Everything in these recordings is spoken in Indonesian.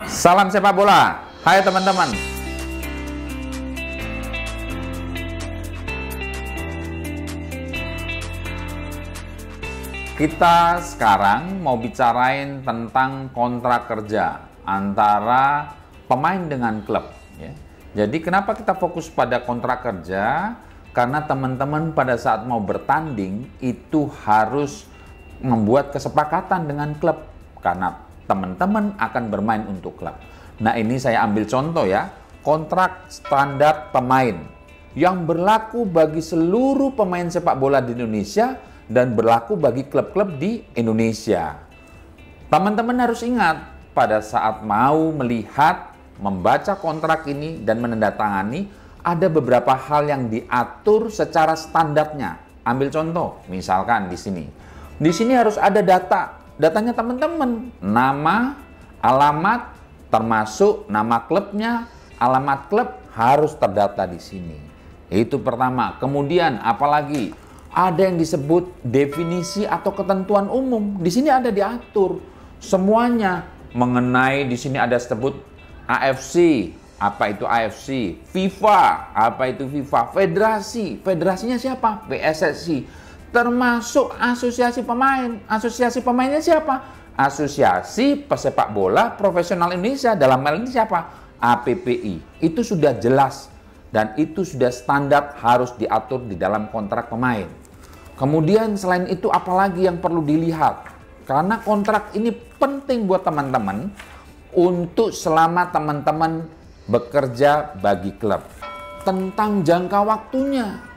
Salam sepak bola. Hai teman-teman. Kita sekarang mau bicarain tentang kontrak kerja antara pemain dengan klub. Ya. Jadi kenapa kita fokus pada kontrak kerja? Karena teman-teman pada saat mau bertanding itu harus membuat kesepakatan dengan klub. Karena teman-teman akan bermain untuk klub. Nah, ini saya ambil contoh ya, kontrak standar pemain yang berlaku bagi seluruh pemain sepak bola di Indonesia dan berlaku bagi klub-klub di Indonesia. Teman-teman harus ingat, pada saat mau melihat, membaca kontrak ini dan menandatangani, ada beberapa hal yang diatur secara standarnya. Ambil contoh, misalkan di sini. Di sini harus ada data. Datanya teman-teman, nama, alamat, termasuk nama klubnya, alamat klub harus terdata di sini. Itu pertama. Kemudian apalagi? Ada yang disebut definisi atau ketentuan umum. Di sini ada diatur semuanya mengenai, di sini ada sebut AFC, apa itu AFC, FIFA, apa itu FIFA, federasi, federasinya siapa? PSSI. Termasuk asosiasi pemain. Asosiasi pemainnya siapa? Asosiasi Pesepak Bola Profesional Indonesia. Dalam hal ini siapa? APPI. Itu sudah jelas dan itu sudah standar harus diatur di dalam kontrak pemain. Kemudian selain itu apalagi yang perlu dilihat? Karena kontrak ini penting buat teman-teman untuk selama teman-teman bekerja bagi klub. Tentang jangka waktunya.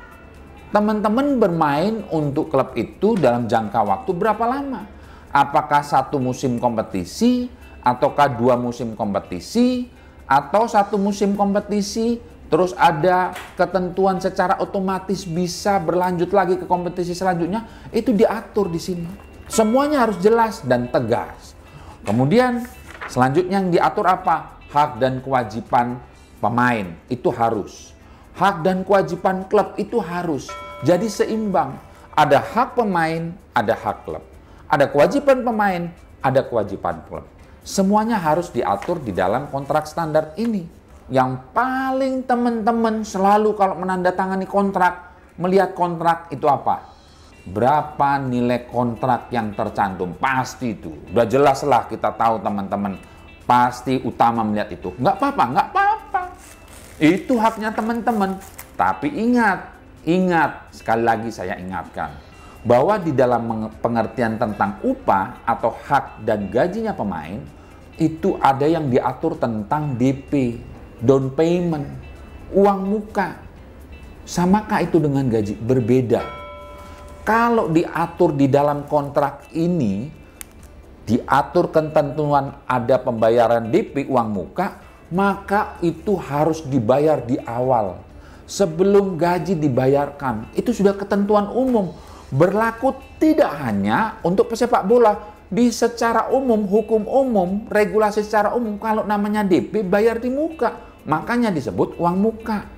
Teman-teman bermain untuk klub itu dalam jangka waktu berapa lama? Apakah satu musim kompetisi, ataukah dua musim kompetisi, atau satu musim kompetisi, terus ada ketentuan secara otomatis bisa berlanjut lagi ke kompetisi selanjutnya? Itu diatur di sini. Semuanya harus jelas dan tegas. Kemudian selanjutnya yang diatur apa? Hak dan kewajiban pemain, itu harus. Hak dan kewajiban klub itu harus. Jadi seimbang. Ada hak pemain, ada hak klub. Ada kewajiban pemain, ada kewajiban klub. Semuanya harus diatur di dalam kontrak standar ini. Yang paling teman-teman selalu kalau menandatangani kontrak, melihat kontrak itu apa? Berapa nilai kontrak yang tercantum? Pasti itu. Udah jelas lah, kita tahu teman-teman. Pasti utama melihat itu. Nggak apa-apa, nggak apa-apa. Itu haknya teman-teman. Tapi ingat, sekali lagi saya ingatkan, bahwa di dalam pengertian tentang upah atau hak dan gajinya pemain, itu ada yang diatur tentang DP, down payment, uang muka. Samakah itu dengan gaji? Berbeda. Kalau diatur di dalam kontrak ini, diatur ketentuan ada pembayaran DP, uang muka, maka itu harus dibayar di awal. Sebelum gaji dibayarkan. Itu sudah ketentuan umum. Berlaku tidak hanya untuk pesepak bola. Di secara umum, hukum umum, regulasi secara umum, kalau namanya DP bayar di muka. Makanya disebut uang muka.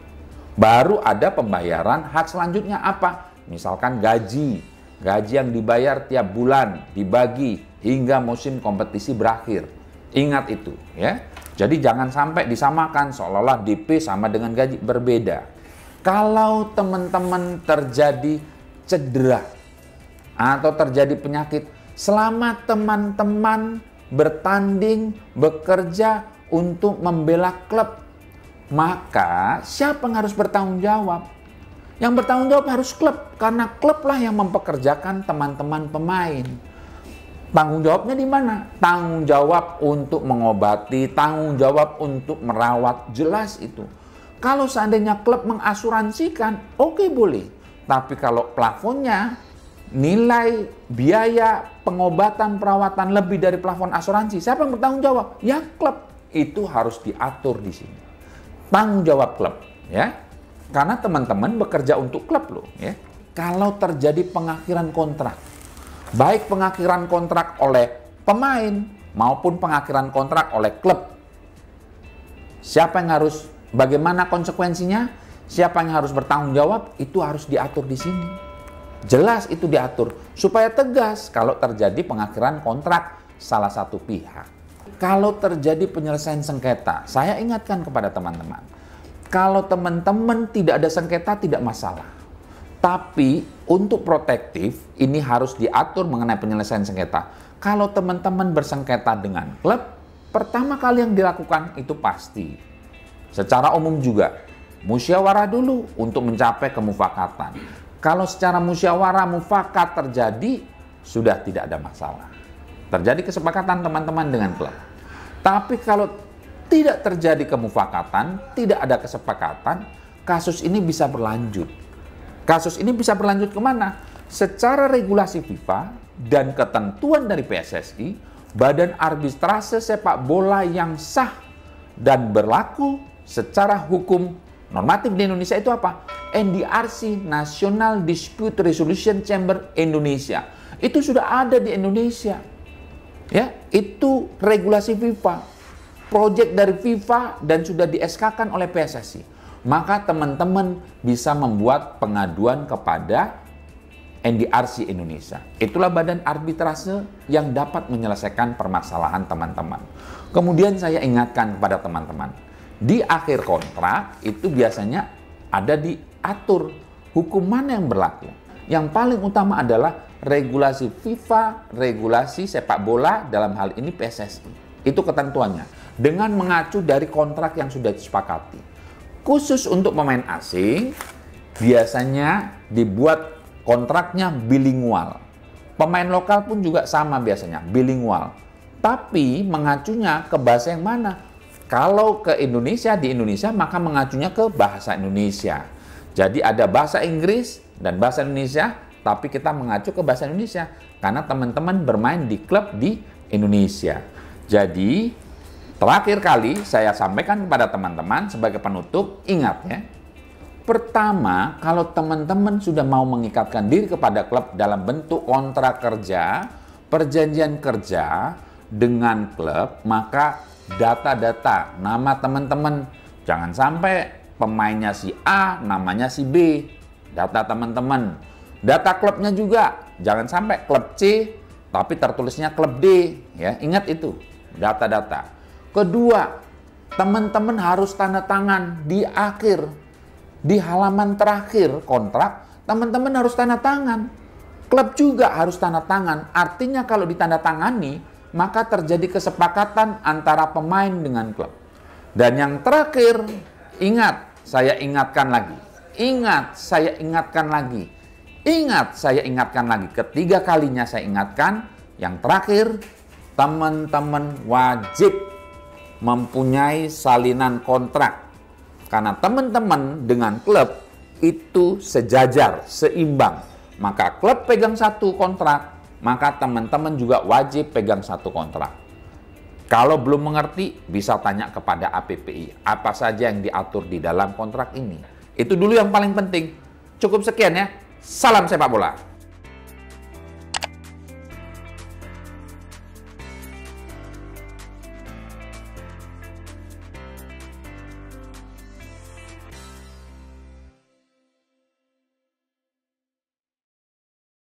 Baru ada pembayaran hak selanjutnya apa? Misalkan gaji. Gaji yang dibayar tiap bulan, dibagi hingga musim kompetisi berakhir. Ingat itu ya. Jadi jangan sampai disamakan seolah-olah DP sama dengan gaji, berbeda. Kalau teman-teman terjadi cedera atau terjadi penyakit, selama teman-teman bertanding, bekerja untuk membela klub, maka siapa yang harus bertanggung jawab? Yang bertanggung jawab harus klub, karena klublah yang mempekerjakan teman-teman pemain. Tanggung jawabnya di mana? Tanggung jawab untuk mengobati, tanggung jawab untuk merawat, jelas itu. Kalau seandainya klub mengasuransikan, oke, boleh. Tapi kalau plafonnya, nilai biaya pengobatan perawatan lebih dari plafon asuransi, siapa yang bertanggung jawab? Ya klub. Itu harus diatur di sini. Tanggung jawab klub, ya. Karena teman-teman bekerja untuk klub loh, ya. Kalau terjadi pengakhiran kontrak, baik pengakhiran kontrak oleh pemain maupun pengakhiran kontrak oleh klub. Siapa yang harus, bagaimana konsekuensinya? Siapa yang harus bertanggung jawab? Itu harus diatur di sini. Jelas itu diatur supaya tegas kalau terjadi pengakhiran kontrak salah satu pihak. Kalau terjadi penyelesaian sengketa, saya ingatkan kepada teman-teman, kalau teman-teman tidak ada sengketa tidak masalah. Tapi untuk protektif ini harus diatur mengenai penyelesaian sengketa. Kalau teman-teman bersengketa dengan klub, pertama kali yang dilakukan itu pasti secara umum juga musyawarah dulu untuk mencapai kemufakatan. Kalau secara musyawarah mufakat terjadi, sudah tidak ada masalah. Terjadi kesepakatan teman-teman dengan klub. Tapi kalau tidak terjadi kemufakatan, tidak ada kesepakatan, kasus ini bisa berlanjut. Kasus ini bisa berlanjut kemana? Secara regulasi FIFA dan ketentuan dari PSSI, badan arbitrase sepak bola yang sah dan berlaku secara hukum normatif di Indonesia itu apa? NDRC, National Dispute Resolution Chamber Indonesia. Itu sudah ada di Indonesia. Ya, itu regulasi FIFA. Proyek dari FIFA dan sudah di-SK-kan oleh PSSI. Maka teman-teman bisa membuat pengaduan kepada NDRC Indonesia. Itulah badan arbitrase yang dapat menyelesaikan permasalahan teman-teman. Kemudian saya ingatkan kepada teman-teman, di akhir kontrak itu biasanya ada diatur hukum mana yang berlaku. Yang paling utama adalah regulasi FIFA, regulasi sepak bola, dalam hal ini PSSI. Itu ketentuannya. Dengan mengacu dari kontrak yang sudah disepakati. Khusus untuk pemain asing, biasanya dibuat kontraknya bilingual. Pemain lokal pun juga sama biasanya, bilingual. Tapi mengacunya ke bahasa yang mana? Kalau ke Indonesia, di Indonesia, maka mengacunya ke bahasa Indonesia. Jadi ada bahasa Inggris dan bahasa Indonesia, tapi kita mengacu ke bahasa Indonesia. Karena teman-teman bermain di klub di Indonesia. Jadi, terakhir kali saya sampaikan kepada teman-teman sebagai penutup, ingat ya. Pertama, kalau teman-teman sudah mau mengikatkan diri kepada klub dalam bentuk kontrak kerja, perjanjian kerja dengan klub, maka data-data nama teman-teman, jangan sampai pemainnya si A, namanya si B, data teman-teman. Data klubnya juga, jangan sampai klub C, tapi tertulisnya klub D, ya, ingat itu, data-data. Kedua, teman-teman harus tanda tangan di akhir, di halaman terakhir kontrak, teman-teman harus tanda tangan. Klub juga harus tanda tangan. Artinya kalau ditandatangani, maka terjadi kesepakatan antara pemain dengan klub. Dan yang terakhir, ingat, saya ingatkan lagi. Ingat, saya ingatkan lagi. Ingat, saya ingatkan lagi. Ketiga kalinya saya ingatkan. Yang terakhir, teman-teman wajib mempunyai salinan kontrak. Karena teman-teman dengan klub itu sejajar, seimbang. Maka klub pegang satu kontrak, maka teman-teman juga wajib pegang satu kontrak. Kalau belum mengerti, bisa tanya kepada APPI. Apa saja yang diatur di dalam kontrak ini. Itu dulu yang paling penting. Cukup sekian ya. Salam sepak bola.